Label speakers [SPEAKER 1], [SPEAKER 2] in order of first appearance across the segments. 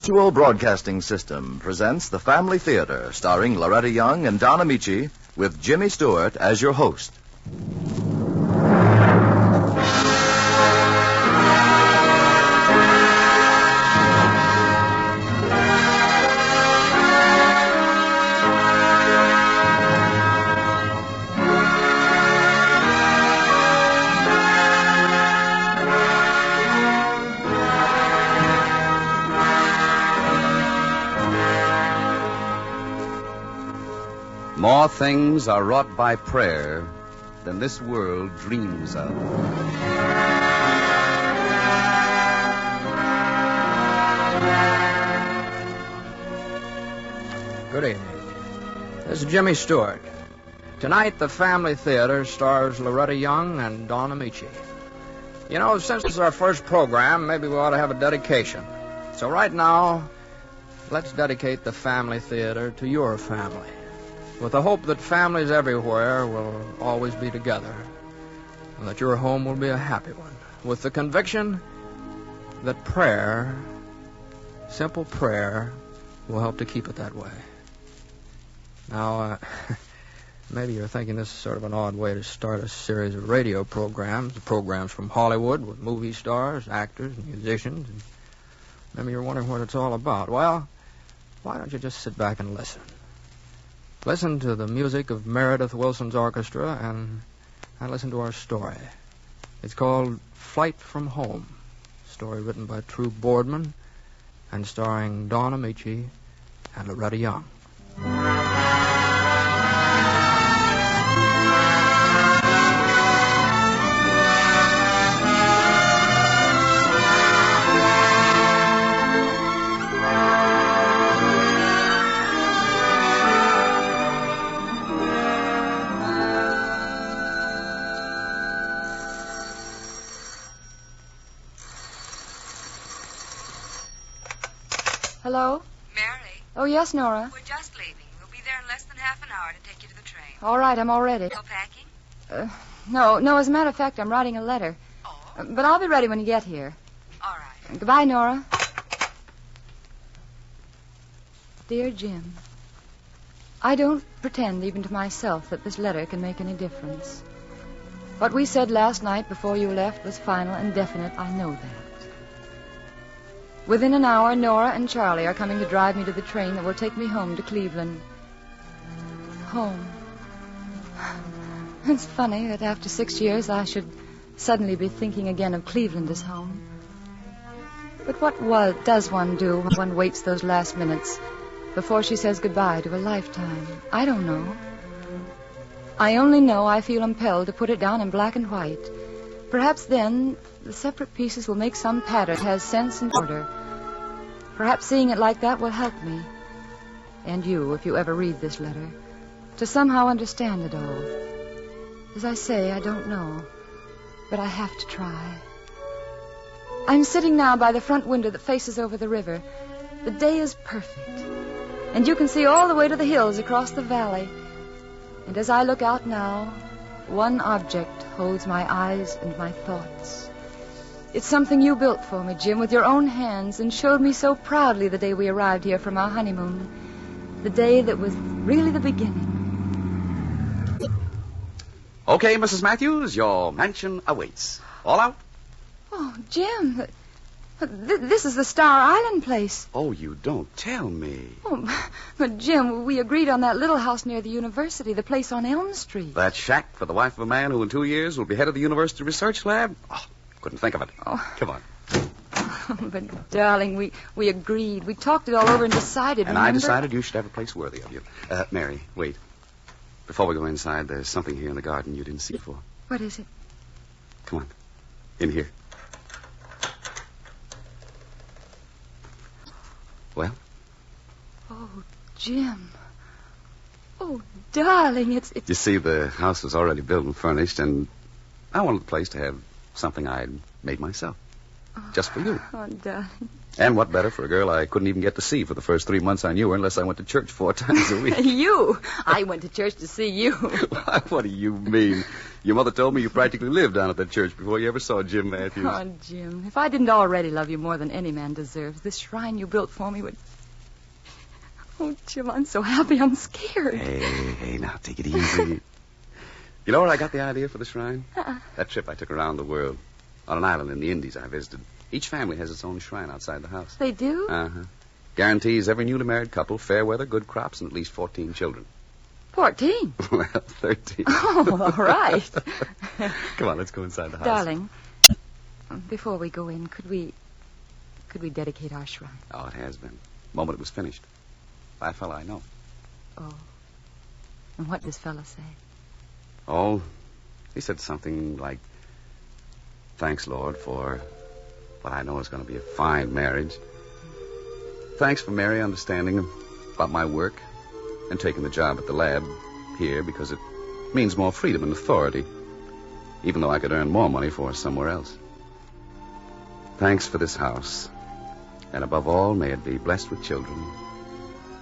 [SPEAKER 1] Mutual Broadcasting System presents The Family Theater, starring Loretta Young and Don Amici, with Jimmy Stewart as your host.
[SPEAKER 2] More things are wrought by prayer than this world dreams of.
[SPEAKER 3] Good evening. This is Jimmy Stewart. Tonight, the Family Theater stars Loretta Young and Don Amici. You know, since this is our first program, maybe we ought to have a dedication. So right now, let's dedicate the Family Theater to your family, with the hope that families everywhere will always be together, and that your home will be a happy one, with the conviction that prayer, simple prayer, will help to keep it that way. Now, maybe you're thinking this is sort of an odd way to start a series of radio programs from Hollywood with movie stars, actors, and musicians, and maybe you're wondering what it's all about. Well, why don't you just sit back and listen? Listen to the music of Meredith Willson's orchestra and listen to our story. It's called Flight from Home, a story written by True Boardman and starring Don Amici and Loretta Young.
[SPEAKER 4] Hello?
[SPEAKER 5] Mary?
[SPEAKER 4] Oh, yes, Nora.
[SPEAKER 5] We're just leaving. We'll be there in less than half an hour to take you to the train.
[SPEAKER 4] All right, I'm all ready.
[SPEAKER 5] Still packing?
[SPEAKER 4] No, as a matter of fact, I'm writing a letter.
[SPEAKER 5] Oh.
[SPEAKER 4] But I'll be ready when you get here.
[SPEAKER 5] All right.
[SPEAKER 4] Goodbye, Nora. Dear Jim, I don't pretend even to myself that this letter can make any difference. What we said last night before you left was final and definite, I know that. Within an hour, Nora and Charlie are coming to drive me to the train that will take me home to Cleveland. Home. It's funny that after 6 years I should suddenly be thinking again of Cleveland as home. But what does one do when one waits those last minutes before she says goodbye to a lifetime? I don't know. I only know I feel impelled to put it down in black and white. Perhaps then the separate pieces will make some pattern that has sense and order. Perhaps seeing it like that will help me, and you, if you ever read this letter, to somehow understand it all. As I say, I don't know, but I have to try. I'm sitting now by the front window that faces over the river. The day is perfect, and you can see all the way to the hills across the valley. And as I look out now, one object holds my eyes and my thoughts. It's something you built for me, Jim, with your own hands, and showed me so proudly the day we arrived here from our honeymoon. The day that was really the beginning.
[SPEAKER 2] Okay, Mrs. Matthews, your mansion awaits. All out?
[SPEAKER 4] Oh, Jim, this is the Star Island place.
[SPEAKER 2] Oh, you don't tell me.
[SPEAKER 4] Oh, but Jim, we agreed on that little house near the university, the place on Elm Street.
[SPEAKER 2] That shack for the wife of a man who in 2 years will be head of the university research lab? Oh, couldn't think of it.
[SPEAKER 4] Oh.
[SPEAKER 2] Come on.
[SPEAKER 4] But, darling, we agreed. We talked it all over and decided,
[SPEAKER 2] And
[SPEAKER 4] remember?
[SPEAKER 2] I decided you should have a place worthy of you. Mary, wait. Before we go inside, there's something here in the garden you didn't see before.
[SPEAKER 4] What is it?
[SPEAKER 2] Come on. In here. Well?
[SPEAKER 4] Oh, Jim. Oh, darling, it's...
[SPEAKER 2] You see, the house was already built and furnished, and I wanted the place to have something I'd made myself. Just for you.
[SPEAKER 4] Oh, darling.
[SPEAKER 2] And what better for a girl I couldn't even get to see for the first 3 months I knew her unless I went to church 4 times a week.
[SPEAKER 4] You? I went to church to see you.
[SPEAKER 2] What do you mean? Your mother told me you practically lived down at that church before you ever saw Jim Matthews.
[SPEAKER 4] Oh, Jim, if I didn't already love you more than any man deserves, this shrine you built for me would... Oh, Jim, I'm so happy I'm scared.
[SPEAKER 2] Hey, now, take it easy. You know where I got the idea for the shrine? That trip I took around the world. On an island in the Indies I visited. Each family has its own shrine outside the house.
[SPEAKER 4] They do?
[SPEAKER 2] Uh-huh. Guarantees every newly married couple fair weather, good crops, and at least 14 children.
[SPEAKER 4] 14?
[SPEAKER 2] Well, 13.
[SPEAKER 4] Oh, all right.
[SPEAKER 2] Come on, let's go inside the house.
[SPEAKER 4] Darling, before we go in, could we dedicate our shrine?
[SPEAKER 2] Oh, it has been. The moment it was finished. By a fella I know.
[SPEAKER 4] Oh. And what does fella say?
[SPEAKER 2] Oh, he said something like, thanks, Lord, for what I know is going to be a fine marriage. Thanks for Mary understanding about my work and taking the job at the lab here because it means more freedom and authority, even though I could earn more money for somewhere else. Thanks for this house, and above all, may it be blessed with children,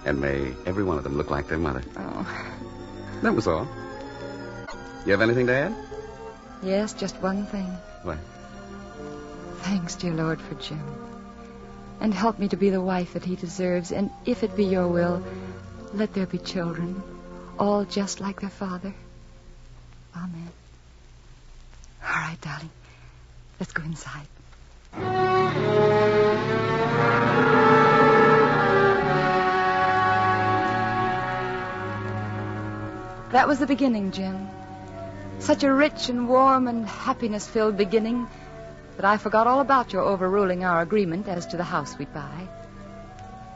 [SPEAKER 2] and may every one of them look like their mother.
[SPEAKER 4] Oh.
[SPEAKER 2] That was all. You have anything to add?
[SPEAKER 4] Yes, just one thing.
[SPEAKER 2] What?
[SPEAKER 4] Thanks, dear Lord, for Jim. And help me to be the wife that he deserves. And if it be your will, let there be children, all just like their father. Amen. All right, darling. Let's go inside. That was the beginning, Jim. Such a rich and warm and happiness-filled beginning that I forgot all about your overruling our agreement as to the house we'd buy.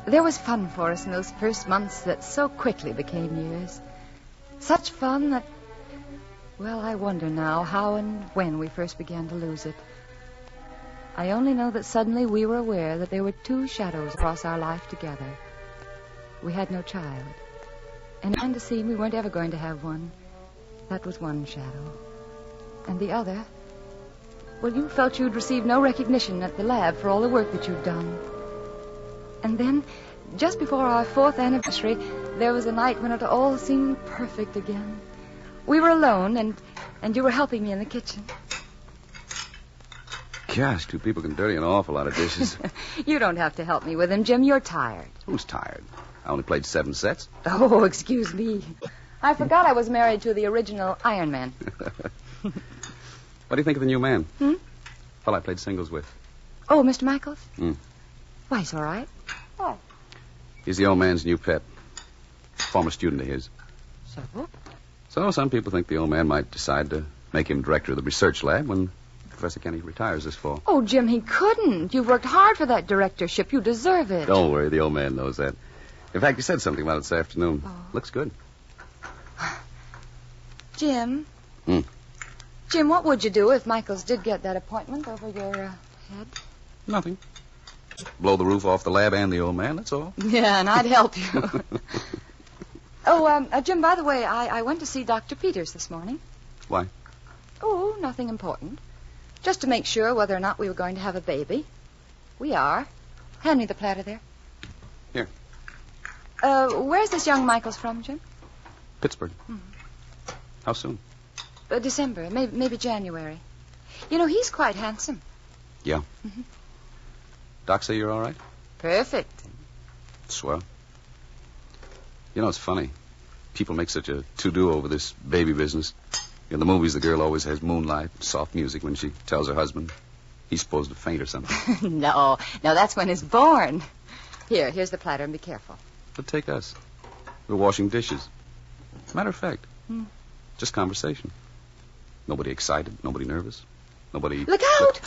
[SPEAKER 4] There was fun for us in those first months that so quickly became years. Such fun that, well, I wonder now how and when we first began to lose it. I only know that suddenly we were aware that there were 2 shadows across our life together. We had no child. And began to see we weren't ever going to have one. That was one shadow. And the other, well, you felt you'd received no recognition at the lab for all the work that you'd done. And then, just before our 4th anniversary, there was a night when it all seemed perfect again. We were alone, and you were helping me in the kitchen.
[SPEAKER 2] Gosh, 2 people can dirty an awful lot of dishes.
[SPEAKER 4] You don't have to help me with them, Jim. You're tired.
[SPEAKER 2] Who's tired? I only played 7 sets.
[SPEAKER 4] Oh, excuse me. I forgot I was married to the original Iron Man.
[SPEAKER 2] What do you think of the new man? Well, I played singles with.
[SPEAKER 4] Oh, Mr. Michaels? Why, he's all right. Why?
[SPEAKER 2] He's the old man's new pet. Former student of his. So some people think the old man might decide to make him director of the research lab when Professor Kenny retires this fall.
[SPEAKER 4] Oh, Jim, he couldn't. You've worked hard for that directorship. You deserve it.
[SPEAKER 2] Don't worry, the old man knows that. In fact, he said something about it this afternoon.
[SPEAKER 4] Oh.
[SPEAKER 2] Looks good.
[SPEAKER 4] Jim? Jim, what would you do if Michaels did get that appointment over your head?
[SPEAKER 2] Nothing. Blow the roof off the lab and the old man, that's all.
[SPEAKER 4] Yeah, and I'd help you. Jim, by the way, I went to see Dr. Peters this morning.
[SPEAKER 2] Why?
[SPEAKER 4] Oh, nothing important. Just to make sure whether or not we were going to have a baby. We are. Hand me the platter there.
[SPEAKER 2] Here.
[SPEAKER 4] Where's this young Michaels from, Jim?
[SPEAKER 2] Pittsburgh. How soon?
[SPEAKER 4] December, maybe January. You know, he's quite handsome.
[SPEAKER 2] Yeah. Doc say you're all right?
[SPEAKER 4] Perfect.
[SPEAKER 2] Swell. You know, it's funny. People make such a to-do over this baby business. In the movies, the girl always has moonlight, soft music when she tells her husband he's supposed to faint or something.
[SPEAKER 4] No, that's when he's born. Here's the platter, and be careful.
[SPEAKER 2] But take us. We're washing dishes. Matter of fact, just conversation. Nobody excited, nobody nervous, nobody...
[SPEAKER 4] Look out!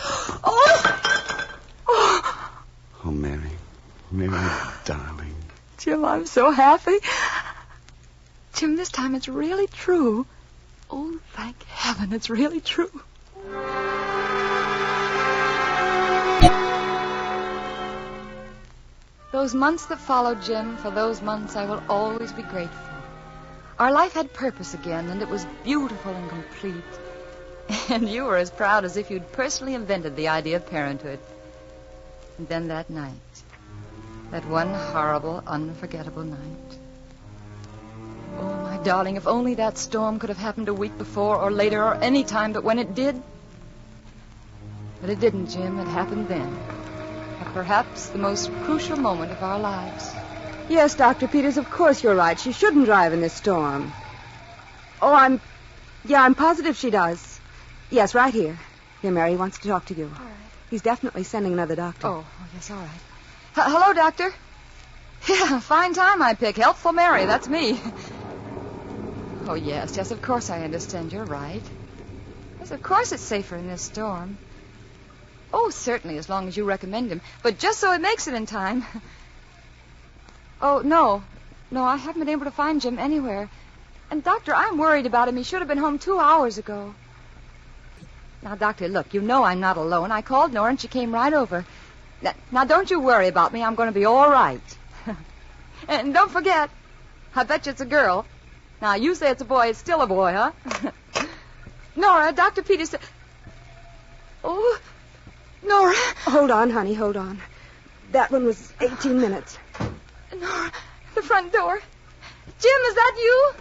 [SPEAKER 2] Oh, Mary. Mary, darling.
[SPEAKER 4] Jim, I'm so happy. Jim, this time it's really true. Oh, thank heaven, it's really true. Those months that followed, Jim, for those months I will always be grateful. Our life had purpose again, and it was beautiful and complete. And you were as proud as if you'd personally invented the idea of parenthood. And then that night, That one horrible, unforgettable night. Oh, my darling, if only that storm could have happened a week before or later or any time, but when it did... But it didn't, Jim. It happened then. At perhaps the most crucial moment of our lives.
[SPEAKER 6] Yes, Dr. Peters, of course you're right. She shouldn't drive in this storm. Oh, I'm positive she does. Yes, right here. Here, Mary, he wants to talk to you.
[SPEAKER 4] All right.
[SPEAKER 6] He's definitely sending another doctor.
[SPEAKER 4] Oh, yes, all right. Hello, Doctor. Yeah, fine time I pick. Helpful Mary, that's me. Oh, yes, of course I understand. You're right. Yes, of course it's safer in this storm. Oh, certainly, as long as you recommend him. But just so he makes it in time. Oh, no. No, I haven't been able to find Jim anywhere. And, Doctor, I'm worried about him. He should have been home 2 hours ago. Now, Doctor, look, you know I'm not alone. I called Nora and she came right over. Now, don't you worry about me. I'm going to be all right. And don't forget, I bet you it's a girl. Now, you say it's a boy. It's still a boy, huh? Nora, Dr. Peters said... Oh, Nora.
[SPEAKER 6] Hold on, honey, hold on. That one was 18 minutes.
[SPEAKER 4] Nora, the front door. Jim, is that you?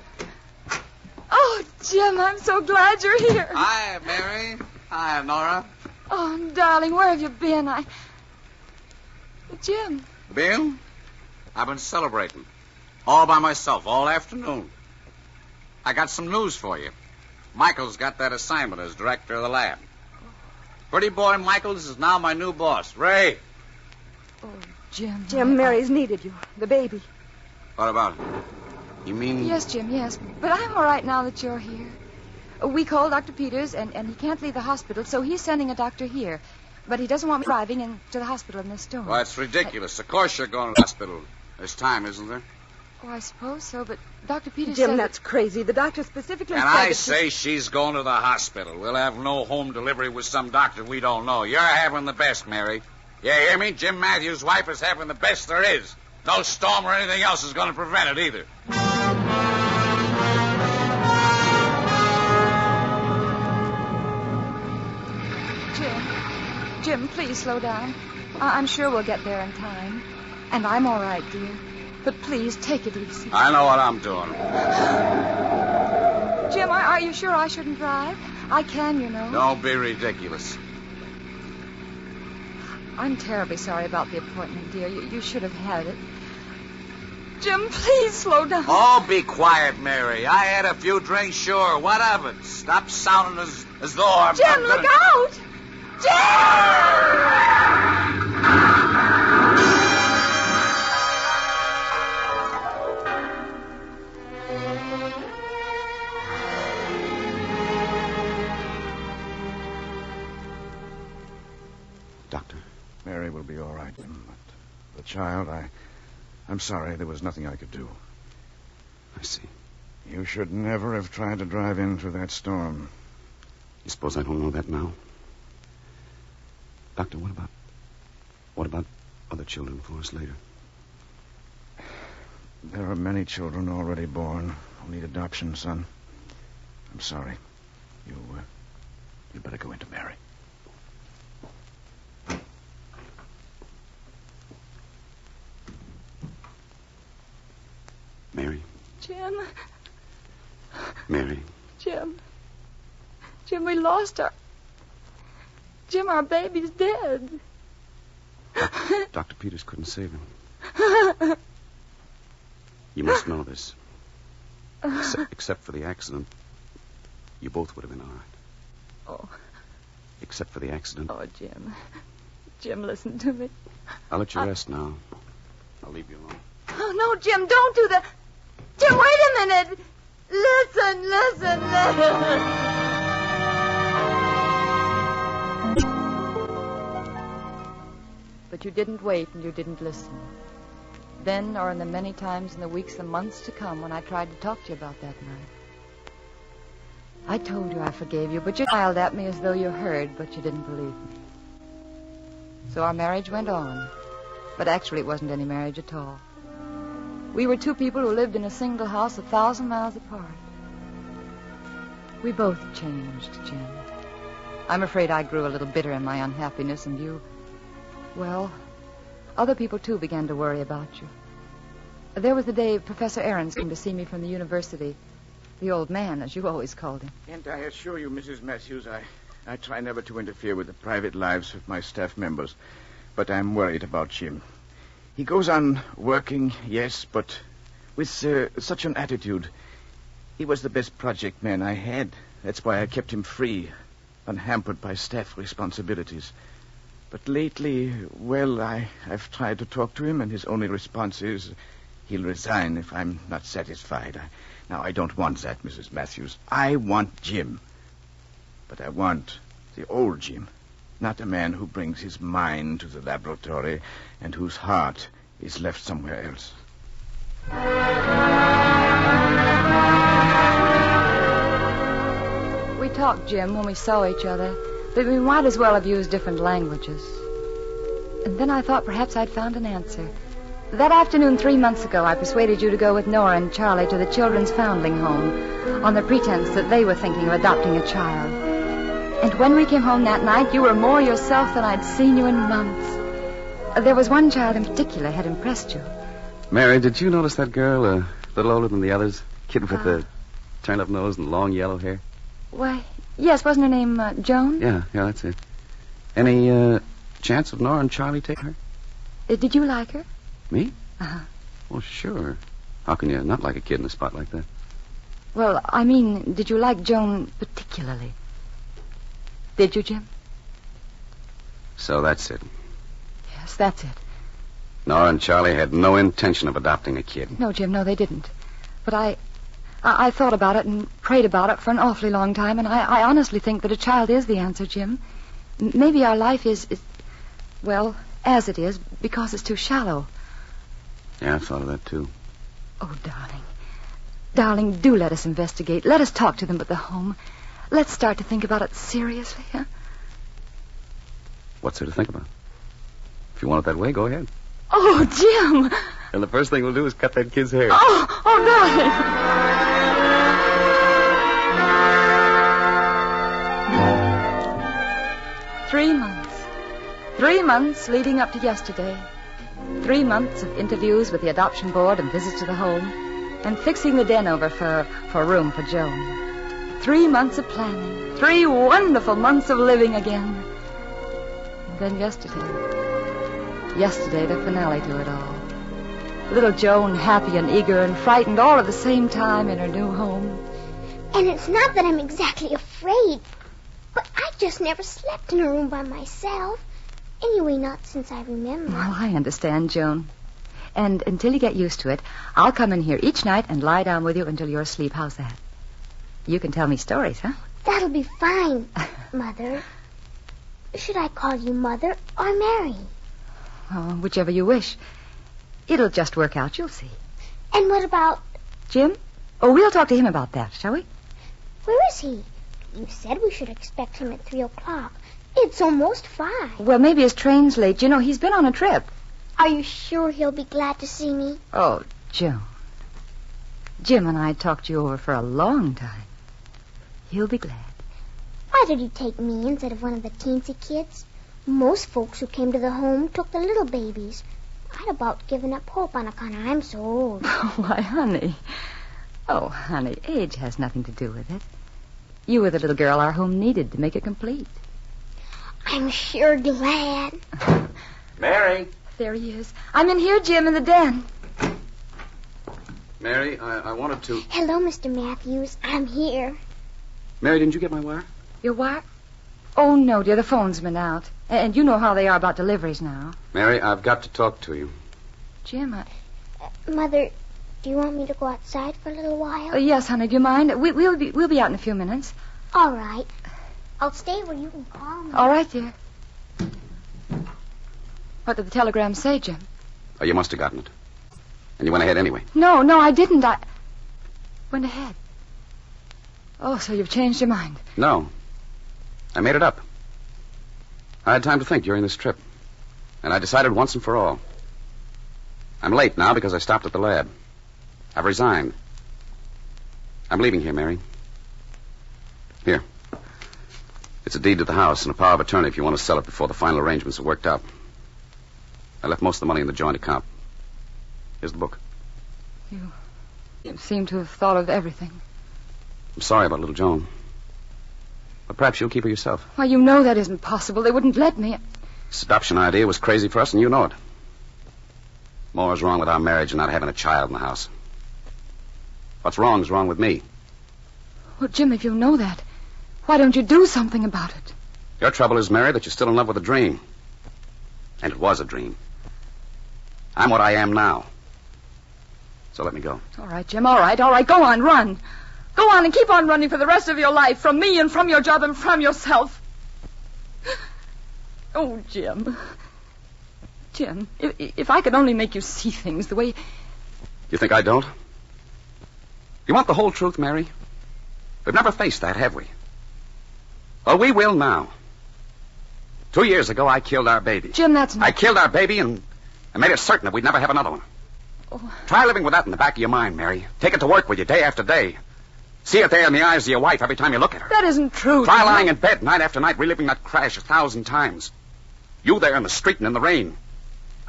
[SPEAKER 4] Oh, Jim, I'm so glad you're here.
[SPEAKER 2] Hi, Mary. Hi, Nora.
[SPEAKER 4] Oh, darling, where have you been? Jim.
[SPEAKER 2] Bill? I've been celebrating. All by myself, all afternoon. I got some news for you. Michaels got that assignment as director of the lab. Pretty boy Michaels is now my new boss. Ray.
[SPEAKER 4] Oh, Jim.
[SPEAKER 6] Jim, Mary's needed you. The baby.
[SPEAKER 2] What about it? You mean...
[SPEAKER 4] Yes, Jim, yes. But I'm all right now that you're here. We called Dr. Peters, and he can't leave the hospital, so he's sending a doctor here. But he doesn't want me driving into the hospital in this storm.
[SPEAKER 2] Well, it's ridiculous. Of course you're going to the hospital. There's time, isn't there?
[SPEAKER 4] Oh, I suppose so, but Dr. Peters
[SPEAKER 6] Jim,
[SPEAKER 4] said...
[SPEAKER 6] that's crazy. The doctor specifically
[SPEAKER 2] And
[SPEAKER 6] said
[SPEAKER 2] I
[SPEAKER 6] that
[SPEAKER 2] say she's going to the hospital. We'll have no home delivery with some doctor we don't know. You're having the best, Mary. You hear me? Jim Matthews' wife is having the best there is. No storm or anything else is going to prevent it either.
[SPEAKER 4] Jim, please slow down. I'm sure we'll get there in time. And I'm all right, dear. But please, take it easy.
[SPEAKER 2] I know what I'm doing.
[SPEAKER 4] Jim, are you sure I shouldn't drive? I can, you know.
[SPEAKER 2] Don't be ridiculous.
[SPEAKER 4] I'm terribly sorry about the appointment, dear. You should have had it. Jim, please slow down.
[SPEAKER 2] Oh, be quiet, Mary. I had a few drinks, sure. What of it? Stop sounding as though I'm...
[SPEAKER 4] Jim, look out!
[SPEAKER 7] Doctor. Mary will be all right, Jim. But the child, I'm sorry. There was nothing I could do.
[SPEAKER 2] I see.
[SPEAKER 7] You should never have tried to drive in through that storm.
[SPEAKER 2] You suppose I don't know that now? Doctor, what about other children for us later?
[SPEAKER 7] There are many children already born who need adoption, son. I'm sorry. You better go into Mary.
[SPEAKER 2] Mary.
[SPEAKER 4] Jim.
[SPEAKER 2] Mary.
[SPEAKER 4] Jim, we lost our... Jim, our baby's dead.
[SPEAKER 2] Dr. Peters couldn't save him. You must know this. Except for the accident, you both would have been all right.
[SPEAKER 4] Oh.
[SPEAKER 2] Except for the accident.
[SPEAKER 4] Oh, Jim. Jim, listen to me.
[SPEAKER 2] I'll let you rest now. I'll leave you alone.
[SPEAKER 4] Oh, no, Jim, don't do that. Jim, wait a minute. Listen. But you didn't wait and you didn't listen. Then, or in the many times in the weeks and months to come when I tried to talk to you about that night. I told you I forgave you, but you smiled at me as though you heard, but you didn't believe me. So our marriage went on. But actually it wasn't any marriage at all. We were two people who lived in a single house 1,000 miles apart. We both changed, Jim. I'm afraid I grew a little bitter in my unhappiness, and you... Well, other people, too, began to worry about you. There was the day Professor Ahrens came to see me from the university. The old man, as you always called him.
[SPEAKER 7] And I assure you, Mrs. Matthews, I try never to interfere with the private lives of my staff members. But I'm worried about Jim. He goes on working, yes, but with such an attitude. He was the best project man I had. That's why I kept him free, unhampered by staff responsibilities. But lately, well, I've tried to talk to him, and his only response is he'll resign if I'm not satisfied. Now, I don't want that, Mrs. Matthews. I want Jim. But I want the old Jim, not a man who brings his mind to the laboratory and whose heart is left somewhere else.
[SPEAKER 4] We talked, Jim, when we saw each other, but we might as well have used different languages. And then I thought perhaps I'd found an answer. That afternoon 3 months ago, I persuaded you to go with Nora and Charlie to the Children's Foundling Home on the pretense that they were thinking of adopting a child. And when we came home that night, you were more yourself than I'd seen you in months. There was one child in particular had impressed you.
[SPEAKER 2] Mary, did you notice that girl a little older than the others? Kid with the turned-up nose and long yellow hair?
[SPEAKER 4] Why, yes, wasn't her name Joan?
[SPEAKER 2] Yeah, that's it. Any chance of Nora and Charlie taking her?
[SPEAKER 4] Did you like her?
[SPEAKER 2] Me?
[SPEAKER 4] Uh-huh.
[SPEAKER 2] Well, sure. How can you not like a kid in a spot like that?
[SPEAKER 4] Well, I mean, did you like Joan particularly? Did you, Jim?
[SPEAKER 2] So that's it.
[SPEAKER 4] Yes, that's it.
[SPEAKER 2] Nora and Charlie had no intention of adopting a kid.
[SPEAKER 4] No, Jim, no, they didn't. But I thought about it and prayed about it for an awfully long time, and I honestly think that a child is the answer, Jim. Maybe our life is, well, as it is, because it's too shallow.
[SPEAKER 2] Yeah, I thought of that, too.
[SPEAKER 4] Oh, darling. Darling, do let us investigate. Let us talk to them at the home. Let's start to think about it seriously, huh?
[SPEAKER 2] What's there to think about? If you want it that way, go ahead.
[SPEAKER 4] Oh, Jim!
[SPEAKER 2] And the first thing we'll do is cut that kid's hair.
[SPEAKER 4] Oh, darling! 3 months. 3 months leading up to yesterday. 3 months of interviews with the adoption board and visits to the home, and fixing the den over for room for Joan. 3 months of planning. 3 wonderful months of living again. And then yesterday, the finale to it all. Little Joan, happy and eager and frightened all at the same time in her new home.
[SPEAKER 8] And it's not that I'm exactly afraid, but I just never slept in a room by myself. Anyway, not since I remember.
[SPEAKER 4] Well, I understand, Joan. And until you get used to it, I'll come in here each night and lie down with you until you're asleep. How's that? You can tell me stories, huh?
[SPEAKER 8] That'll be fine, Mother. Should I call you Mother or Mary?
[SPEAKER 4] Oh, whichever you wish. It'll just work out, you'll see.
[SPEAKER 8] And what about...
[SPEAKER 4] Jim? Oh, we'll talk to him about that, shall we?
[SPEAKER 8] Where is he? You said we should expect him at 3 o'clock. It's almost 5.
[SPEAKER 4] Well, maybe his train's late. You know, he's been on a trip.
[SPEAKER 8] Are you sure he'll be glad to see me?
[SPEAKER 4] Oh, Joan. Jim and I talked you over for a long time. He'll be glad.
[SPEAKER 8] Why did you take me instead of one of the teensy kids? Most folks who came to the home took the little babies. I'd about given up hope on account of I'm so old.
[SPEAKER 4] Why, honey. Oh, honey, age has nothing to do with it. You were the little girl our home needed to make it complete.
[SPEAKER 8] I'm sure glad.
[SPEAKER 2] Mary.
[SPEAKER 4] There he is. I'm in here, Jim, in the den.
[SPEAKER 2] Mary, I wanted to...
[SPEAKER 8] Hello, Mr. Matthews. I'm here.
[SPEAKER 2] Mary, didn't you get my wire?
[SPEAKER 4] Your wire? Oh, no, dear. The phone's been out. And you know how they are about deliveries now.
[SPEAKER 2] Mary, I've got to talk to you.
[SPEAKER 4] Jim,
[SPEAKER 8] Mother, do you want me to go outside for a little while?
[SPEAKER 4] Yes, honey. Do you mind? We'll be out in a few minutes.
[SPEAKER 8] All right. I'll stay where you can call me.
[SPEAKER 4] All right, dear. What did the telegram say, Jim?
[SPEAKER 2] Oh, you must have gotten it. And you went ahead anyway.
[SPEAKER 4] No, I didn't. I went ahead. Oh, so you've changed your mind.
[SPEAKER 2] No. I made it up. I had time to think during this trip. And I decided once and for all. I'm late now because I stopped at the lab. I've resigned. I'm leaving here, Mary. Here. It's a deed to the house and a power of attorney if you want to sell it before the final arrangements are worked out. I left most of the money in the joint account. Here's the book.
[SPEAKER 4] You seem to have thought of everything.
[SPEAKER 2] I'm sorry about little Joan. But perhaps you'll keep her yourself.
[SPEAKER 4] Why, you know that isn't possible. They wouldn't let me.
[SPEAKER 2] This adoption idea was crazy for us, and you know it. More is wrong with our marriage than not having a child in the house. What's wrong is wrong with me.
[SPEAKER 4] Well, Jim, if you know that, why don't you do something about it?
[SPEAKER 2] Your trouble is, Mary, that you're still in love with a dream. And it was a dream. I'm what I am now. So let me go.
[SPEAKER 4] All right, Jim, all right. Go on, run. Go on and keep on running for the rest of your life, from me and from your job and from yourself. Oh, Jim. Jim, if I could only make you see things the way...
[SPEAKER 2] You think I don't? You want the whole truth, Mary? We've never faced that, have we? Well, we will now. 2 years ago, I killed our baby.
[SPEAKER 4] Jim, that's not...
[SPEAKER 2] I killed our baby and made it certain that we'd never have another one.
[SPEAKER 4] Oh.
[SPEAKER 2] Try living with that in the back of your mind, Mary. Take it to work with you day after day. See it there in the eyes of your wife every time you look at her.
[SPEAKER 4] That isn't true.
[SPEAKER 2] Try lying in bed night after night, reliving that crash 1,000 times. You there in the street and in the rain.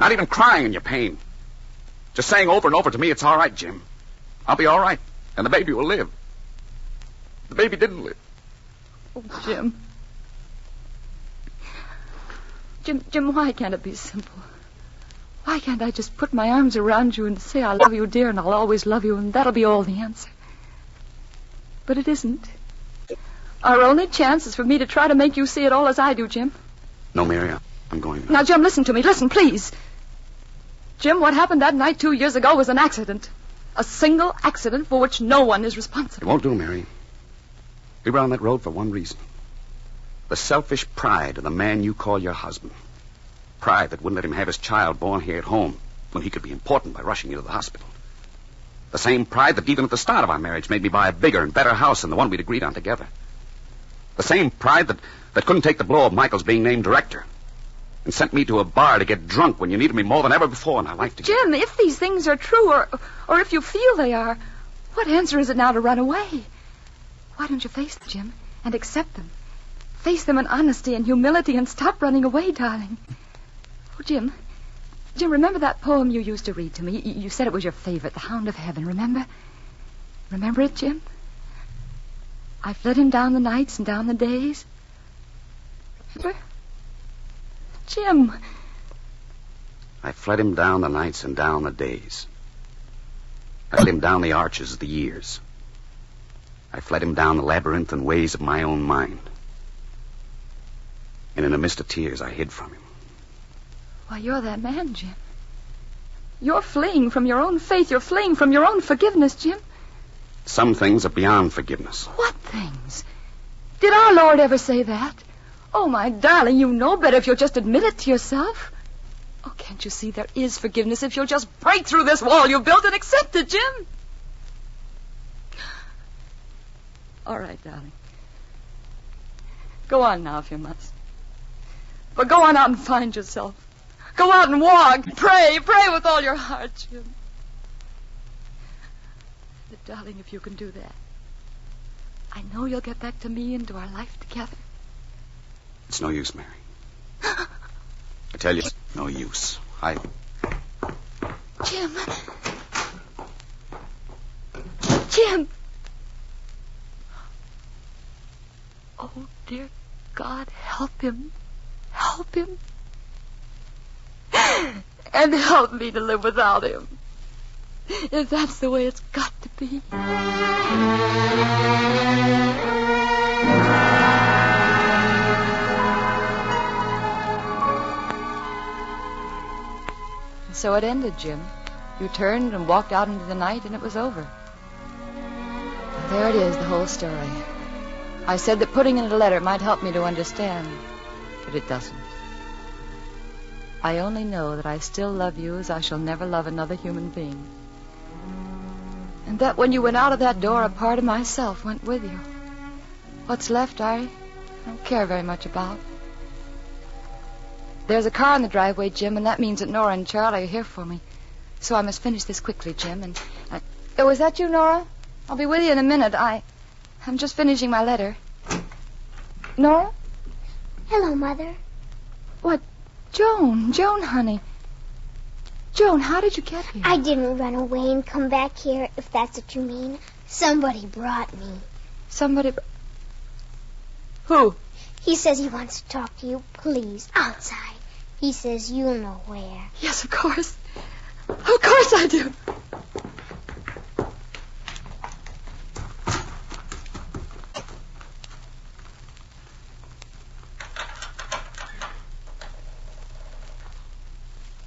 [SPEAKER 2] Not even crying in your pain. Just saying over and over to me, it's all right, Jim. I'll be all right, and the baby will live. The baby didn't live.
[SPEAKER 4] Oh, Jim. Jim, why can't it be simple? Why can't I just put my arms around you and say, I love you, dear, and I'll always love you, and that'll be all the answer? But it isn't. Our only chance is for me to try to make you see it all as I do, Jim.
[SPEAKER 2] No, Mary, I'm going.
[SPEAKER 4] Now, Jim, listen to me. Listen, please. Jim, what happened that night 2 years ago was an accident. A single accident for which no one is responsible.
[SPEAKER 2] It won't do, Mary. We were on that road for one reason. The selfish pride of the man you call your husband. Pride that wouldn't let him have his child born here at home when he could be important by rushing you to the hospital. The same pride that even at the start of our marriage made me buy a bigger and better house than the one we'd agreed on together. The same pride that couldn't take the blow of Michael's being named director and sent me to a bar to get drunk when you needed me more than ever before in our life together.
[SPEAKER 4] Jim, if these things are true, or if you feel they are, what answer is it now to run away? Why don't you face them, Jim, and accept them? Face them in honesty and humility and stop running away, darling. Oh, Jim, remember that poem you used to read to me? You said it was your favorite, The Hound of Heaven, remember? Remember it, Jim? I fled him down the nights and down the days. Remember? Jim.
[SPEAKER 2] I fled him down the nights and down the days. I fled him down the arches of the years. I fled him down the labyrinthine ways of my own mind. And in a mist of tears, I hid from him.
[SPEAKER 4] Why, you're that man, Jim. You're fleeing from your own faith. You're fleeing from your own forgiveness, Jim.
[SPEAKER 2] Some things are beyond forgiveness.
[SPEAKER 4] What things? Did our Lord ever say that? Oh, my darling, you know better if you'll just admit it to yourself. Oh, can't you see there is forgiveness if you'll just break through this wall you built and accept it, Jim? All right, darling. Go on now if you must. But go on out and find yourself. Go out and walk. Pray with all your heart, Jim. But, darling, if you can do that, I know you'll get back to me and to our life together.
[SPEAKER 2] It's no use, Mary. I tell you, it's no use.
[SPEAKER 4] Jim. Jim. Oh, dear God, help him. Help him. And help me to live without him. If that's the way it's got to be. So it ended, Jim. You turned and walked out into the night, and it was over. There it is, the whole story. I said that putting in a letter might help me to understand, but it doesn't. I only know that I still love you as I shall never love another human being. And that when you went out of that door, a part of myself went with you. What's left, I don't care very much about. There's a car in the driveway, Jim, and that means that Nora and Charlie are here for me. So I must finish this quickly, Jim. And oh, is that you, Nora? I'll be with you in a minute. I'm just finishing my letter. Nora?
[SPEAKER 8] Hello, Mother.
[SPEAKER 4] What? Joan, honey. Joan, how did you get here?
[SPEAKER 8] I didn't run away and come back here, if that's what you mean. Somebody brought me.
[SPEAKER 4] Somebody... Who?
[SPEAKER 8] He says he wants to talk to you. Please, outside. He says you'll know where.
[SPEAKER 4] Yes, of course. Of course I do.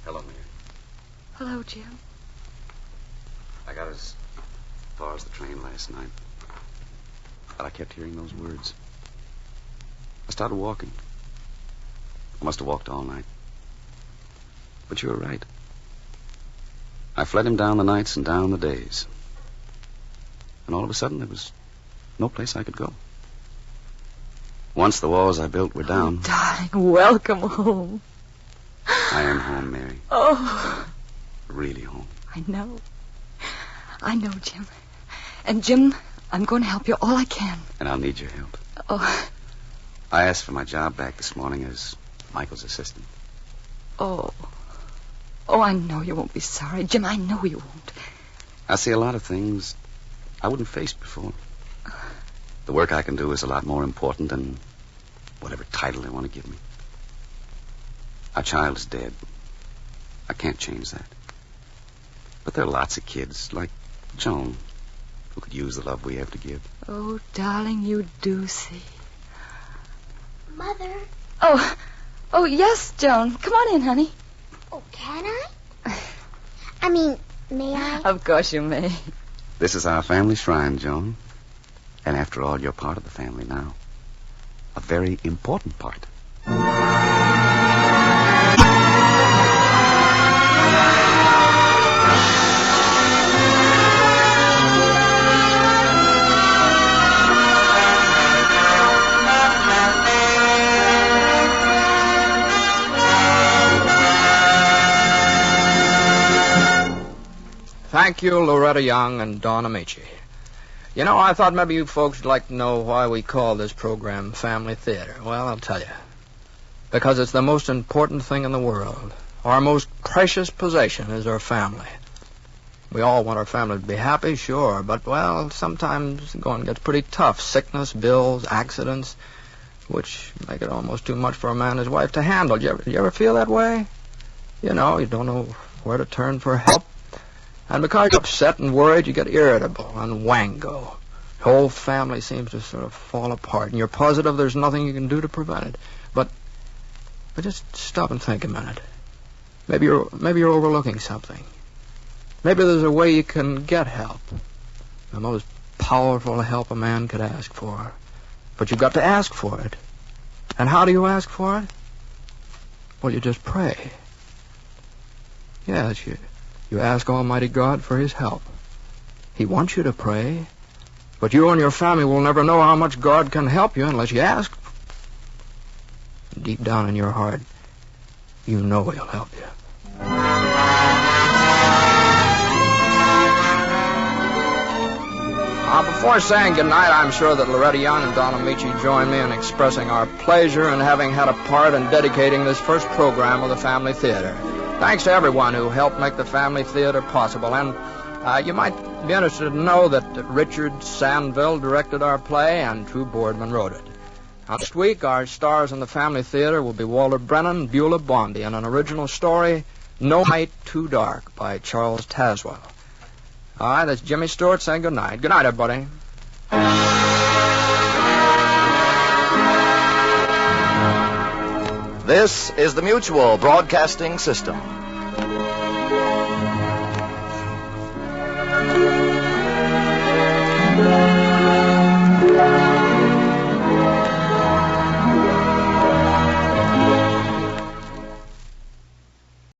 [SPEAKER 2] Hello, Mary.
[SPEAKER 4] Hello, Jim.
[SPEAKER 2] I got as far as the train last night. But I kept hearing those words. I started walking. I must have walked all night. But you were right. I fled him down the nights and down the days. And all of a sudden, there was no place I could go. Once the walls I built were down.
[SPEAKER 4] Oh, darling, welcome home.
[SPEAKER 2] I am home, Mary.
[SPEAKER 4] Oh.
[SPEAKER 2] Really home.
[SPEAKER 4] I know. I know, Jim. And, Jim, I'm going to help you all I can.
[SPEAKER 2] And I'll need your help.
[SPEAKER 4] Oh.
[SPEAKER 2] I asked for my job back this morning as Michael's assistant.
[SPEAKER 4] Oh. Oh, I know you won't be sorry, Jim. I know you won't.
[SPEAKER 2] I see a lot of things I wouldn't face before. The work I can do is a lot more important than whatever title they want to give me. Our child is dead. I can't change that. But there are lots of kids, like Joan, who could use the love we have to give.
[SPEAKER 4] Oh, darling, you do see.
[SPEAKER 8] Mother?
[SPEAKER 4] Oh, yes, Joan. Come on in, honey.
[SPEAKER 8] Oh, can I? I mean, may I?
[SPEAKER 4] Of course you may.
[SPEAKER 2] This is our family shrine, Joan. And after all, you're part of the family now. A very important part.
[SPEAKER 3] Thank you, Loretta Young and Don Amici. You know, I thought maybe you folks would like to know why we call this program Family Theater. Well, I'll tell you. Because it's the most important thing in the world. Our most precious possession is our family. We all want our family to be happy, sure, but, well, sometimes going gets pretty tough. Sickness, bills, accidents, which make it almost too much for a man and his wife to handle. You ever feel that way? You know, you don't know where to turn for help. And because you're upset and worried, you get irritable and wango. The whole family seems to sort of fall apart, and you're positive there's nothing you can do to prevent it. But just stop and think a minute. Maybe you're overlooking something. Maybe there's a way you can get help. The most powerful help a man could ask for. But you've got to ask for it. And how do you ask for it? Well, you just pray. Yes, you ask Almighty God for His help. He wants you to pray, but you and your family will never know how much God can help you unless you ask. Deep down in your heart, you know He'll help you. Before saying goodnight, I'm sure that Loretta Young and Don Amici join me in expressing our pleasure in having had a part in dedicating this first program of the Family Theater. Thanks to everyone who helped make the Family Theater possible. And you might be interested to know that Richard Sandville directed our play and True Boardman wrote it. Next week, our stars in the Family Theater will be Walter Brennan and Beulah Bondi in an original story, No Night Too Dark, by Charles Tazewell. All right, that's Jimmy Stewart saying good night. Good night, everybody.
[SPEAKER 1] This is the Mutual Broadcasting System.